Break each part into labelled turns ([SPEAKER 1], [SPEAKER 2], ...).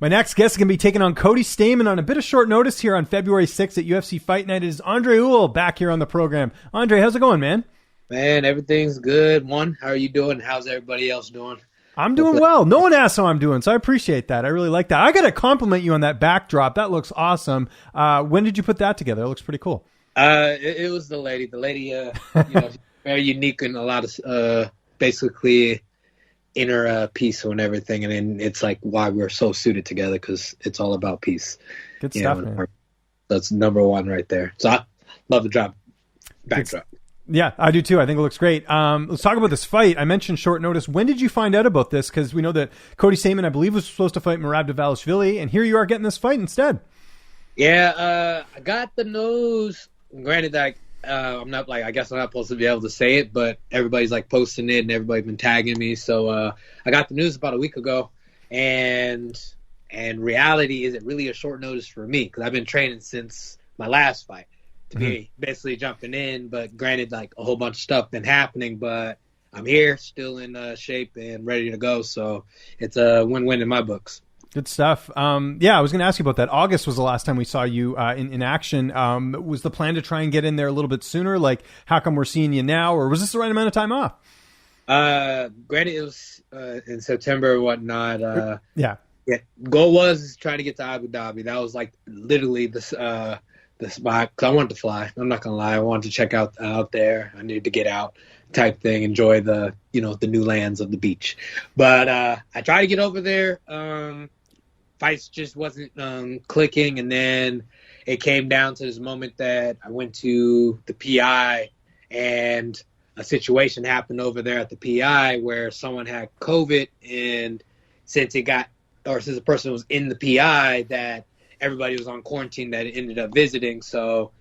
[SPEAKER 1] My next guest is going to be taking on Cody Stamann on a bit of short notice here on February 6th at UFC Fight Night. It is Andre Ewell back here on the program. Andre, how's it going, man?
[SPEAKER 2] Man, everything's good. How are you doing? How's everybody else doing?
[SPEAKER 1] I'm doing well. No one asked how I'm doing, so I appreciate that. I really like that. I got to compliment you on that backdrop. That looks awesome. When did you put that together? It looks pretty cool.
[SPEAKER 2] It was the lady. The lady, very unique and a lot of basically inner peace and everything. And then it's like why we're so suited together, because it's all about peace.
[SPEAKER 1] Good stuff, man.
[SPEAKER 2] That's number one right there. So I love the backdrop.
[SPEAKER 1] Yeah, I do too. I think it looks great. Let's talk about this fight. I mentioned short notice. When did you find out about this? Because we know that Cody Stamann, I believe, was supposed to fight Merab Dvalishvili, and here you are getting this fight instead.
[SPEAKER 2] Yeah, I got the news. Granted that I'm not I guess I'm not supposed to be able to say it, but everybody's like posting it and everybody's been tagging me. So I got the news about a week ago, and reality is it really a short notice for me, because I've been training since my last fight to be basically jumping in. But granted, like a whole bunch of stuff been happening, but I'm here still in shape and ready to go. So it's a win-win in my books.
[SPEAKER 1] Good stuff. Yeah, I was going to ask you about that. August was the last time we saw you in action. Was the plan to try and get in there a little bit sooner? Like, how come we're seeing you now? Or was this the right amount of time off?
[SPEAKER 2] Granted, it was in September or whatnot.
[SPEAKER 1] Yeah.
[SPEAKER 2] Goal was trying to get to Abu Dhabi. That was like literally the spot, because I wanted to fly. I'm not going to lie. I wanted to check out there. I needed to get out type thing, enjoy the new lands of the beach. But I tried to get over there. Fights just wasn't clicking, and then it came down to this moment that I went to the PI, and a situation happened over there at the PI where someone had COVID, and since the person was in the PI, that everybody was on quarantine that ended up visiting, so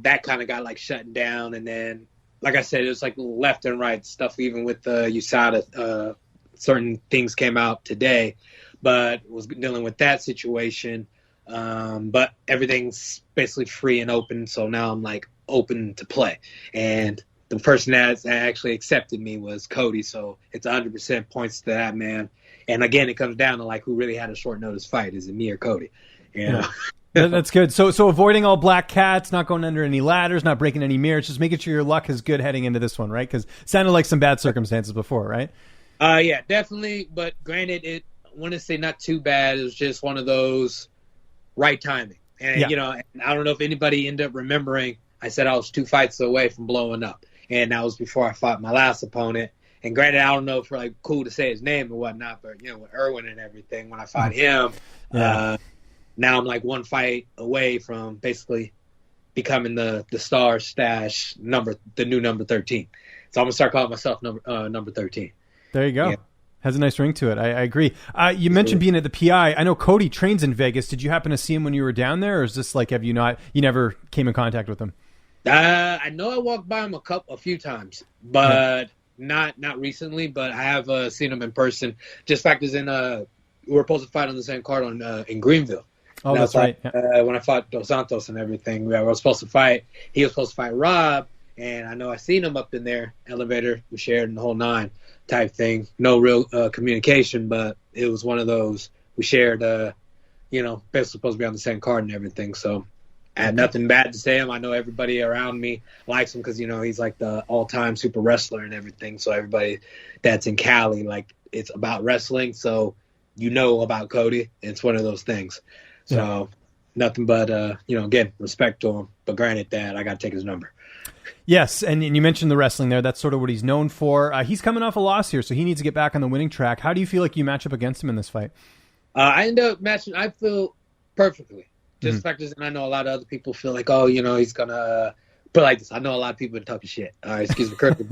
[SPEAKER 2] that kind of got like shut down. And then, like I said, it was like left and right stuff, even with the USADA, certain things came out today, but was dealing with that situation. But everything's basically free and open, so now I'm like open to play. And the person that actually accepted me was Cody, so it's 100% points to that man. And again, it comes down to like who really had a short notice fight. Is it me or Cody? Yeah.
[SPEAKER 1] That's good. So avoiding all black cats, not going under any ladders, not breaking any mirrors, just making sure your luck is good heading into this one, right? Because it sounded like some bad circumstances before, right?
[SPEAKER 2] Yeah, definitely. But granted, I want to say not too bad. It was just one of those right timing. And, and I don't know if anybody ended up remembering, I said I was 2 fights away from blowing up. And that was before I fought my last opponent. And granted, I don't know if like cool to say his name and whatnot, but, with Irwin and everything, when I fought him, now I'm like 1 fight away from basically becoming the star stash the new number 13. So I'm gonna start calling myself number 13.
[SPEAKER 1] There you go. Yeah. Has a nice ring to it. I agree. You mentioned being at the PI. I know Cody trains in Vegas. Did you happen to see him when you were down there, or is this like you never came in contact with him?
[SPEAKER 2] I know I walked by him a few times, but not recently. But I have seen him in person. Just fact is we were supposed to fight on the same card in Greenville.
[SPEAKER 1] Oh, that's right.
[SPEAKER 2] Yeah. When I fought Dos Santos and everything, we were supposed to fight. He was supposed to fight Rob, and I know I seen him up in there, elevator, we shared in the whole 9 type thing. No real communication, but it was one of those we shared, basically supposed to be on the same card and everything. So I had nothing bad to say him. I know everybody around me likes him because, he's like the all-time super wrestler and everything. So everybody that's in Cali, like, it's about wrestling. So about Cody. It's one of those things. So nothing but, again, respect to him. But granted that I got to take his number.
[SPEAKER 1] Yes, and you mentioned the wrestling there. That's sort of what he's known for. He's coming off a loss here, so he needs to get back on the winning track. How do you feel like you match up against him in this fight?
[SPEAKER 2] I end up matching. I feel perfectly. Just like this, and I know a lot of other people feel like, he's going to put like this. I know a lot of people are talking shit. Excuse me, cursing.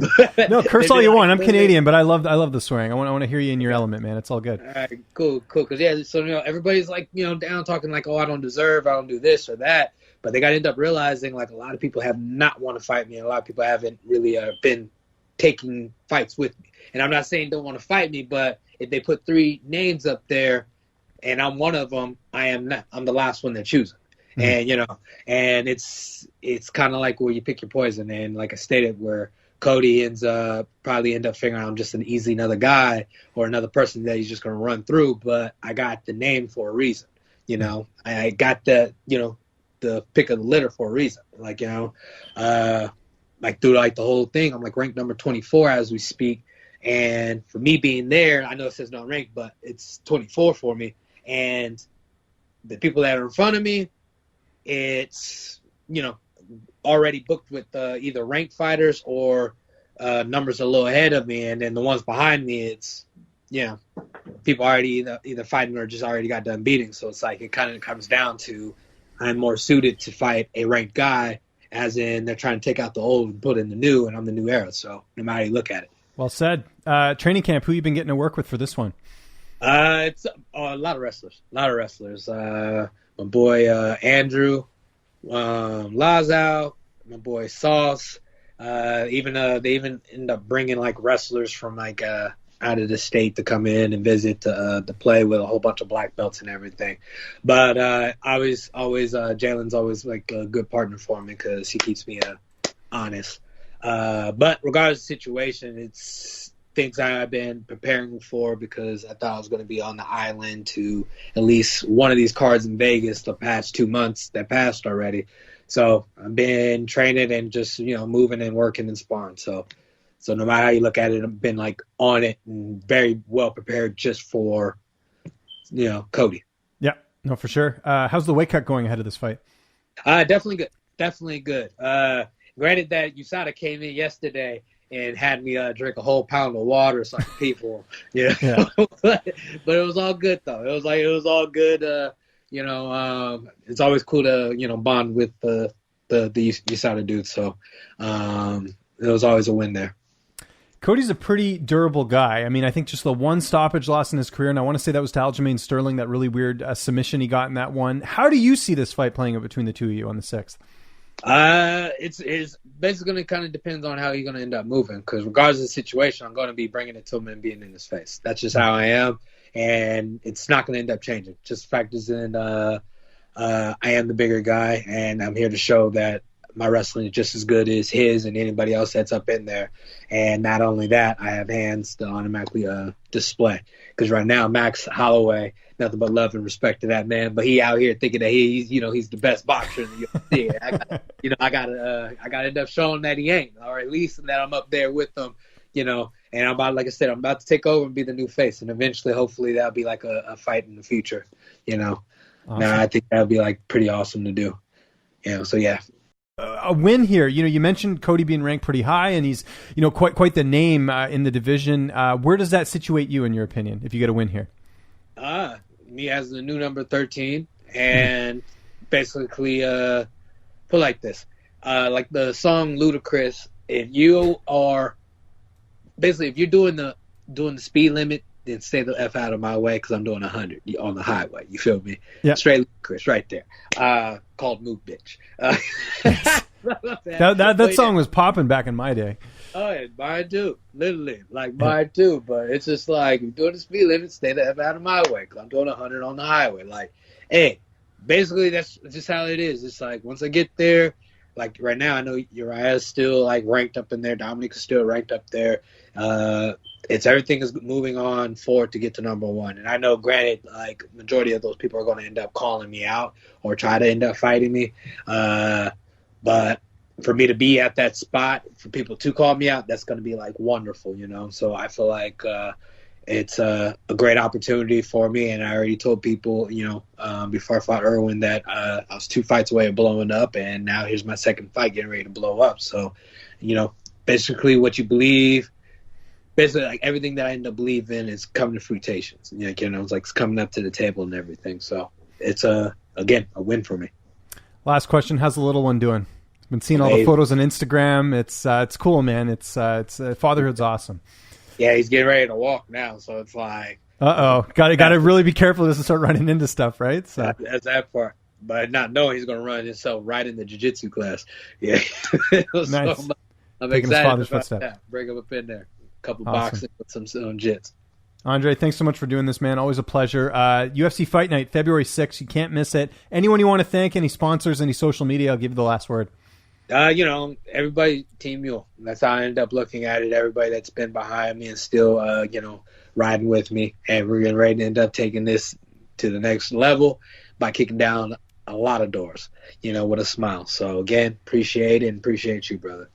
[SPEAKER 1] No, curse all you want. I'm Canadian, but I love the swearing. I want to hear you in your element, man. It's all good.
[SPEAKER 2] All right, cool. Because, so, everybody's like, down talking like, I don't deserve, I don't do this or that. But they got to end up realizing, like, a lot of people have not want to fight me, and a lot of people haven't really been taking fights with me. And I'm not saying don't want to fight me, but if they put 3 names up there, and I'm one of them, I'm the last one they're choosing. And, and it's kind of like where you pick your poison. And like I stated, where Cody probably end up figuring I'm just an easy another guy or another person that he's just going to run through. But I got the name for a reason. I got the pick of the litter for a reason. Like, like through like the whole thing, I'm like ranked number 24 as we speak. And for me being there, I know it says not ranked, but it's 24 for me. And the people that are in front of me, it's, already booked with either ranked fighters or numbers a little ahead of me. And then the ones behind me, it's, people already either fighting or just already got done beating. So it's like it kind of comes down to I'm more suited to fight a ranked guy, as in they're trying to take out the old and put in the new, and I'm the new era. So no matter how you look at it.
[SPEAKER 1] Well said. Training camp, who you been getting to work with for this one?
[SPEAKER 2] It's a lot of wrestlers. My boy Andrew Lazow, my boy Sauce. They even end up bringing like wrestlers from like out of the state to come in and visit to play with a whole bunch of black belts and everything. But always Jalen's always like a good partner for me because he keeps me honest. But regardless of the situation, it's things I've been preparing for because I thought I was going to be on the island to at least one of these cards in Vegas the past 2 months that passed already. So I've been training and just, moving and working and sparring. So no matter how you look at it, I've been like on it and very well prepared just for, Cody.
[SPEAKER 1] Yeah, no, for sure. How's the weight cut going ahead of this fight?
[SPEAKER 2] Definitely good. Definitely good. Granted that USADA came in yesterday and had me drink a whole pound of water so I could pee for him. Yeah. But it was all good though. It was all good. It's always cool to bond with the USADA dudes. So it was always a win there.
[SPEAKER 1] Cody's a pretty durable guy. I mean, I think just the one stoppage loss in his career, and I want to say that was to Aljamain Sterling, that really weird submission he got in that one. How do you see this fight playing out between the two of you on the 6th?
[SPEAKER 2] It's basically going to kind of depends on how you're going to end up moving, because regardless of the situation, I'm going to be bringing it to him and being in his face. That's just how I am, and it's not going to end up changing. Just factors in I am the bigger guy, and I'm here to show that my wrestling is just as good as his and anybody else that's up in there. And not only that, I have hands to automatically display. Because right now, Max Holloway, nothing but love and respect to that man, but he out here thinking that he's the best boxer in the UFC. I gotta end up showing that he ain't, or at least that I'm up there with him. And I'm about to take over and be the new face, and eventually, hopefully, that'll be like a fight in the future. Awesome. Now I think that'd be like pretty awesome to do. So yeah.
[SPEAKER 1] A win here. You mentioned Cody being ranked pretty high, and he's, quite the name in the division. Where does that situate you, in your opinion, if you get a win here?
[SPEAKER 2] Me as the new number 13, and basically, put like this, like the song Ludacris. If you're doing the speed limit, then stay the F out of my way, because I'm doing 100 on the highway. You feel me? Yeah. Straight Chris right there. Called Move Bitch.
[SPEAKER 1] that song was popping back in my day.
[SPEAKER 2] Oh, yeah, mine too. Literally. Like mine too. But it's just like, if you're doing the speed limit, stay the F out of my way, because I'm doing 100 on the highway. Like, hey, basically that's just how it is. It's like, once I get there, like right now, I know Uriah's still like ranked up in there. Dominic is still ranked up there. It's everything is moving on forward to get to number 1. And I know, granted, like majority of those people are going to end up calling me out or try to end up fighting me. But for me to be at that spot, for people to call me out, that's going to be like wonderful, So I feel like it's a great opportunity for me. And I already told people, before I fought Irwin, that I was 2 fights away of blowing up. And now here's my second fight getting ready to blow up. So, basically what you believe, basically like everything that I end up believing is coming to fruitations. It's like it's coming up to the table and everything. So it's again a win for me.
[SPEAKER 1] Last question: how's the little one doing? Been seeing all the photos on Instagram. It's cool, man. It's fatherhood's awesome.
[SPEAKER 2] Yeah, he's getting ready to walk now, so it's like
[SPEAKER 1] gotta really be careful. He doesn't start running into stuff, right? So
[SPEAKER 2] that's that part. But not knowing he's gonna run himself right in the jiu-jitsu class. Yeah,
[SPEAKER 1] nice.
[SPEAKER 2] So I'm
[SPEAKER 1] taking
[SPEAKER 2] excited
[SPEAKER 1] his
[SPEAKER 2] about that. Bring him up in there. Couple boxing with some jits.
[SPEAKER 1] Andre, thanks so much for doing this, man. Always a pleasure. UFC Fight Night, February 6th. You can't miss it. Anyone you want to thank, any sponsors, any social media, I'll give you the last word.
[SPEAKER 2] Everybody, Team Mule. That's how I end up looking at it. Everybody that's been behind me and still, riding with me. And we're getting ready to end up taking this to the next level by kicking down a lot of doors, with a smile. So, again, appreciate it and appreciate you, brother.